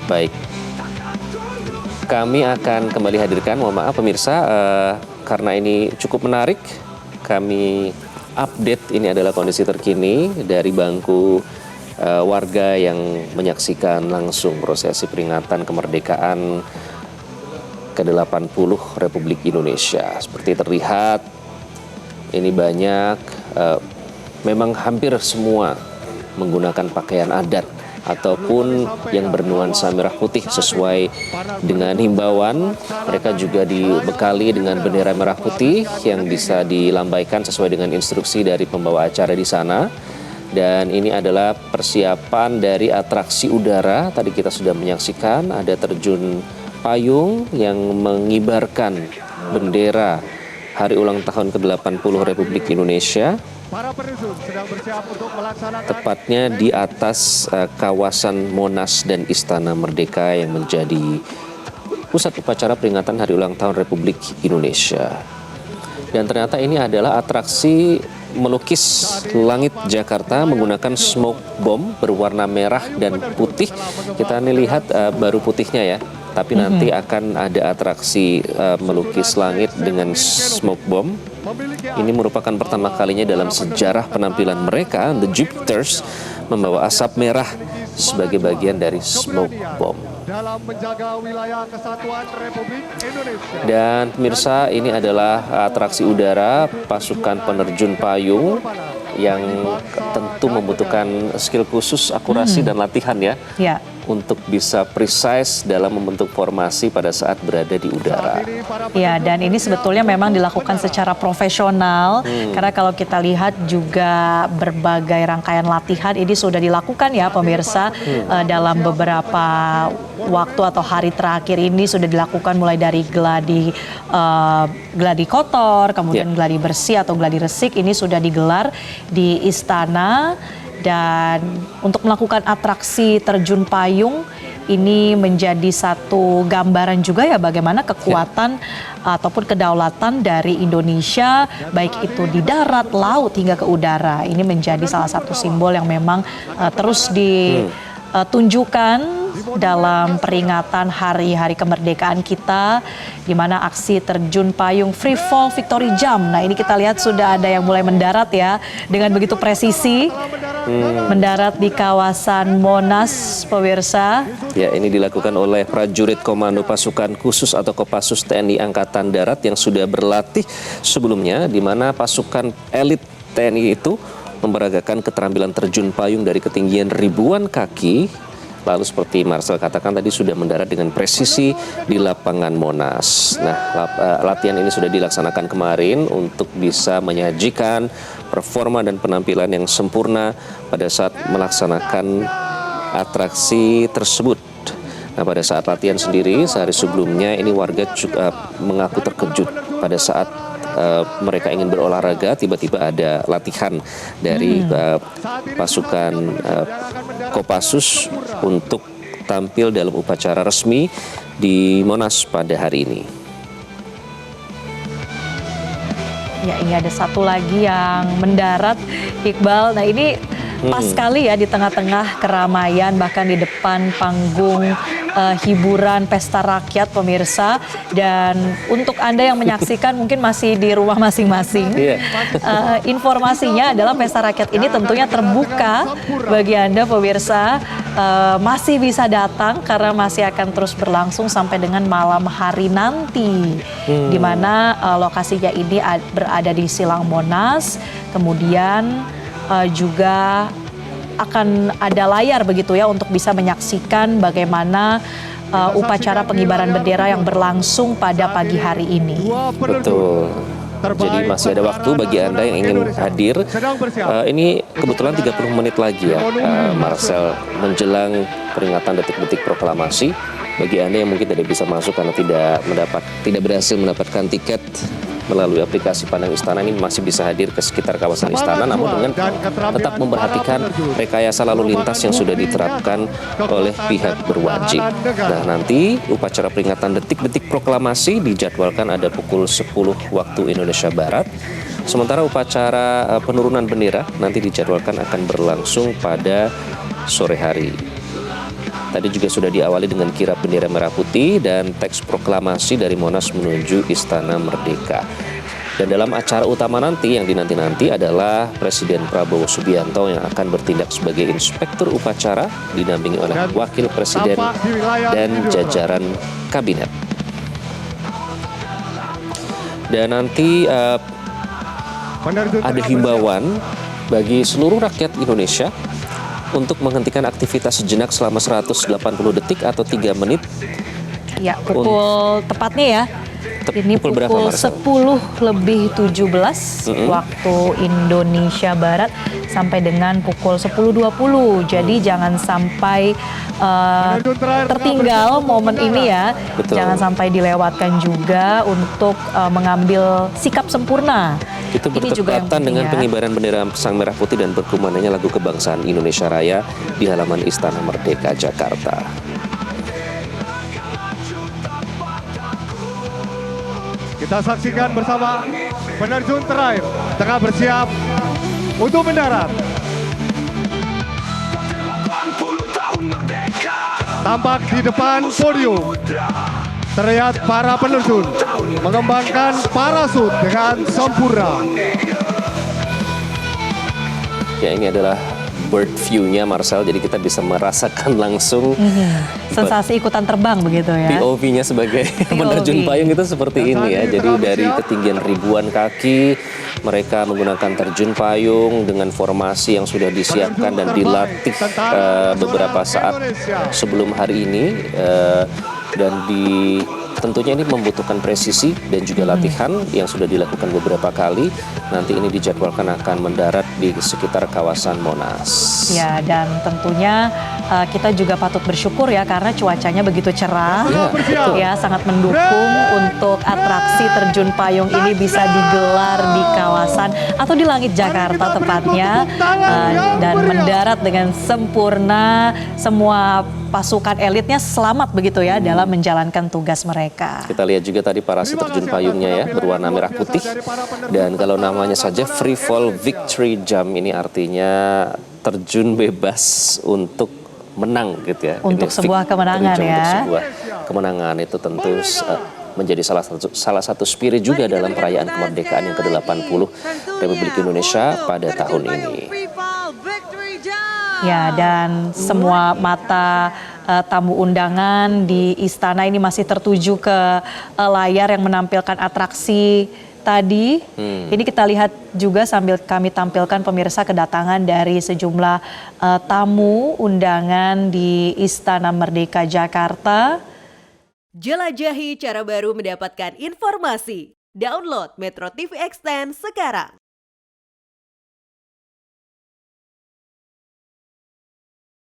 Baik, kami akan kembali hadirkan, mohon maaf pemirsa, karena ini cukup menarik, kami update, ini adalah kondisi terkini dari bangku warga yang menyaksikan langsung prosesi peringatan kemerdekaan ke-80 Republik Indonesia. Seperti terlihat, ini banyak, memang hampir semua menggunakan pakaian adat ataupun yang bernuansa merah putih sesuai dengan himbauan. Mereka juga dibekali dengan bendera merah putih yang bisa dilambaikan sesuai dengan instruksi dari pembawa acara di sana. Dan ini adalah persiapan dari atraksi udara. Tadi kita sudah menyaksikan ada terjun payung yang mengibarkan bendera hari ulang tahun ke-80 Republik Indonesia. Tepatnya di atas kawasan Monas dan Istana Merdeka yang menjadi pusat upacara peringatan hari ulang tahun Republik Indonesia. Dan ternyata ini adalah atraksi melukis langit Jakarta menggunakan smoke bomb berwarna merah dan putih. Kita nih lihat baru putihnya ya, tapi nanti akan ada atraksi melukis langit dengan smoke bomb. Ini merupakan pertama kalinya dalam sejarah penampilan mereka, The Jupiters, membawa asap merah sebagai bagian dari smoke bomb. Dalam menjaga wilayah kesatuan Republik Indonesia. Dan pemirsa, ini adalah atraksi udara pasukan penerjun payung yang tentu membutuhkan skill khusus, akurasi dan latihan ya. Untuk bisa precise dalam membentuk formasi pada saat berada di udara. Ya, dan ini sebetulnya memang dilakukan secara profesional, karena kalau kita lihat juga berbagai rangkaian latihan ini sudah dilakukan ya pemirsa, dalam beberapa waktu atau hari terakhir ini sudah dilakukan mulai dari gladi kotor, kemudian gladi bersih atau gladi resik, ini sudah digelar di istana. Dan untuk melakukan atraksi terjun payung ini menjadi satu gambaran juga ya bagaimana kekuatan ataupun kedaulatan dari Indonesia, baik itu di darat, laut hingga ke udara. Ini menjadi salah satu simbol yang memang terus ditunjukkan dalam peringatan hari-hari kemerdekaan kita, di mana aksi terjun payung free fall victory jump. Nah, ini kita lihat sudah ada yang mulai mendarat ya dengan begitu presisi. Mendarat di kawasan Monas, pemirsa. Ya, ini dilakukan oleh prajurit Komando Pasukan Khusus atau Kopassus TNI Angkatan Darat yang sudah berlatih sebelumnya, di mana pasukan elit TNI itu memperagakan keterampilan terjun payung dari ketinggian ribuan kaki. Lalu seperti Marcel katakan tadi sudah mendarat dengan presisi di lapangan Monas. Nah, latihan ini sudah dilaksanakan kemarin untuk bisa menyajikan performa dan penampilan yang sempurna pada saat melaksanakan atraksi tersebut. Nah, pada saat latihan sendiri sehari sebelumnya ini warga juga mengaku terkejut pada saat mereka ingin berolahraga, tiba-tiba ada latihan dari pasukan Kopassus untuk tampil dalam upacara resmi di Monas pada hari ini. Ya, ini ada satu lagi yang mendarat, Iqbal. Nah, ini pas sekali ya di tengah-tengah keramaian, bahkan di depan panggung hiburan pesta rakyat, pemirsa. Dan untuk Anda yang menyaksikan mungkin masih di rumah masing-masing, informasinya adalah pesta rakyat ini tentunya terbuka bagi Anda pemirsa, masih bisa datang karena masih akan terus berlangsung sampai dengan malam hari nanti, di mana lokasinya ini berada di Silang Monas. Kemudian juga akan ada layar begitu ya untuk bisa menyaksikan bagaimana upacara pengibaran bendera yang berlangsung pada pagi hari ini. Betul. Jadi masih ada waktu bagi Anda yang ingin hadir. Ini kebetulan 30 menit lagi ya, Marcel, menjelang peringatan detik-detik proklamasi. Bagi Anda yang mungkin tidak bisa masuk karena tidak berhasil mendapatkan tiket melalui aplikasi Pandang Istana, ini masih bisa hadir ke sekitar kawasan istana, namun dengan tetap memperhatikan rekayasa lalu lintas yang sudah diterapkan oleh pihak berwajib. Nah, nanti upacara peringatan detik-detik proklamasi dijadwalkan ada pukul 10 waktu Indonesia Barat. Sementara upacara penurunan bendera nanti dijadwalkan akan berlangsung pada sore hari. Tadi juga sudah diawali dengan kirap bendera merah putih dan teks proklamasi dari Monas menuju Istana Merdeka. Dan dalam acara utama nanti yang dinanti-nanti adalah Presiden Prabowo Subianto yang akan bertindak sebagai inspektur upacara didampingi oleh Wakil Presiden dan jajaran kabinet. Dan nanti ada himbauan bagi seluruh rakyat Indonesia untuk menghentikan aktivitas sejenak selama 180 detik atau 3 menit. Ya, pukul tepatnya ya. Ini Pukul berapa, pukul Marcel? 10:17 waktu Indonesia Barat sampai dengan pukul 10:20. Jadi jangan sampai tertinggal momen ini ya. Betul. Jangan sampai dilewatkan juga untuk mengambil sikap sempurna. Itu Ini juga yang bertepatan penting dengan ya. pengibaran bendera sang merah putih dan berkumandangnya lagu kebangsaan Indonesia Raya di halaman Istana Merdeka, Jakarta. Kita saksikan bersama penerjun terakhir tengah bersiap untuk mendarat. Tampak di depan podium terlihat para penerjun mengembangkan parasut dengan sempurna. Ya, ini adalah bird view-nya, Marcel, jadi kita bisa merasakan langsung Sensasi ikutan terbang begitu ya. POV-nya sebagai penerjun payung itu seperti ini ya. Jadi dari ketinggian ribuan kaki, mereka menggunakan terjun payung dengan formasi yang sudah disiapkan dan dilatih beberapa saat sebelum hari ini. Dan tentunya ini membutuhkan presisi dan juga latihan yang sudah dilakukan beberapa kali. Nanti ini dijadwalkan akan mendarat di sekitar kawasan Monas. Ya, dan tentunya kita juga patut bersyukur ya karena cuacanya begitu cerah. Ya, sangat mendukung untuk atraksi terjun payung ini bisa digelar di kawasan atau di langit Jakarta tepatnya dan mendarat dengan sempurna. Semua pasukan elitnya selamat begitu ya dalam menjalankan tugas mereka. Kita lihat juga tadi parasi terjun payungnya ya, berwarna merah putih. Dan kalau namanya saja Free Fall Victory Jump, ini artinya terjun bebas untuk menang gitu ya. Untuk Ini sebuah kemenangan victory jump, ya. untuk sebuah kemenangan itu tentu menjadi salah satu spirit juga dalam perayaan kemerdekaan yang ke-80 Republik Indonesia pada tahun ini. Ya, dan semua mata tamu undangan di istana ini masih tertuju ke layar yang menampilkan atraksi tadi. Ini kita lihat juga sambil kami tampilkan pemirsa kedatangan dari sejumlah tamu undangan di Istana Merdeka Jakarta. Jelajahi cara baru mendapatkan informasi. Download Metro TV Extend sekarang.